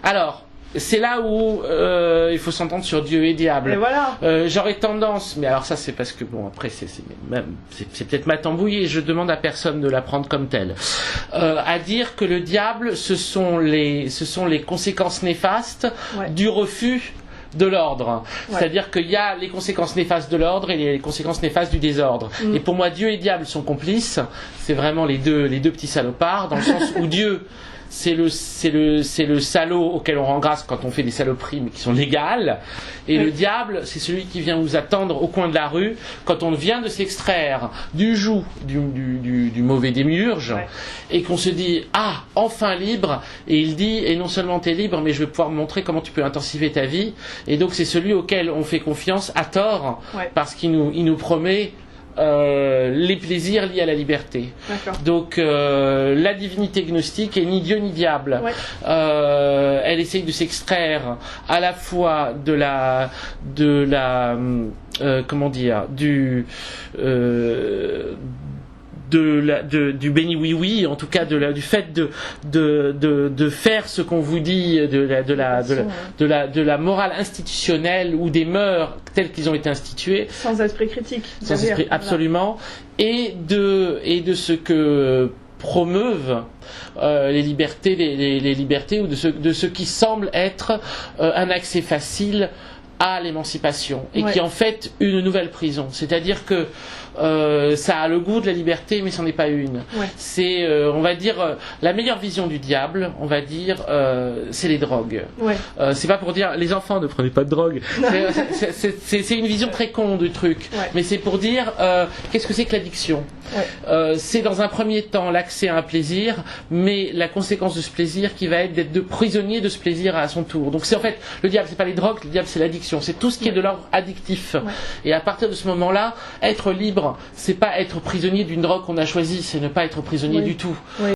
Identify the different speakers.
Speaker 1: Alors, c'est là où il faut s'entendre sur Dieu et diable.
Speaker 2: Et voilà.
Speaker 1: J'aurais tendance, mais alors ça c'est parce que bon après c'est peut-être ma tambouille et je demande à personne de la prendre comme telle, à dire que le diable ce sont les conséquences néfastes du refus de l'ordre. C'est-à-dire qu'il y a les conséquences néfastes de l'ordre et les conséquences néfastes du désordre. Et pour moi, Dieu et diable sont complices. C'est vraiment les deux petits salopards, dans le sens où Dieu, c'est le salaud auquel on rend grâce quand on fait des saloperies mais qui sont légales, et le diable c'est celui qui vient vous attendre au coin de la rue quand on vient de s'extraire du joug du mauvais démiurge, et qu'on se dit ah enfin libre, et il dit et non seulement t'es libre mais je vais pouvoir montrer comment tu peux intensifier ta vie, et donc c'est celui auquel on fait confiance à tort parce qu'il nous promet les plaisirs liés à la liberté. Donc la divinité gnostique est ni Dieu ni diable. Elle essaye de s'extraire à la fois comment dire, du béni oui oui, en tout cas du fait de faire ce qu'on vous dit, de la morale institutionnelle ou des mœurs telles qu'ils ont été instituées,
Speaker 2: sans esprit critique,
Speaker 1: absolument, et de ce que promeuvent les libertés, les libertés, ou de ce qui semble être un accès facile à l'émancipation, et qui est en fait une nouvelle prison. C'est-à-dire que ça a le goût de la liberté, mais c'en est pas une. C'est, on va dire, la meilleure vision du diable, on va dire, c'est les drogues. C'est pas pour dire les enfants ne prenez pas de drogue. C'est une vision très con du truc, mais c'est pour dire qu'est-ce que c'est que l'addiction. C'est dans un premier temps l'accès à un plaisir, mais la conséquence de ce plaisir qui va être d'être prisonnier de ce plaisir à son tour. Donc c'est en fait le diable, c'est pas les drogues, le diable c'est l'addiction, c'est tout ce qui est de l'ordre addictif. Et à partir de ce moment-là, être libre, c'est pas être prisonnier d'une drogue qu'on a choisie, c'est ne pas être prisonnier du tout.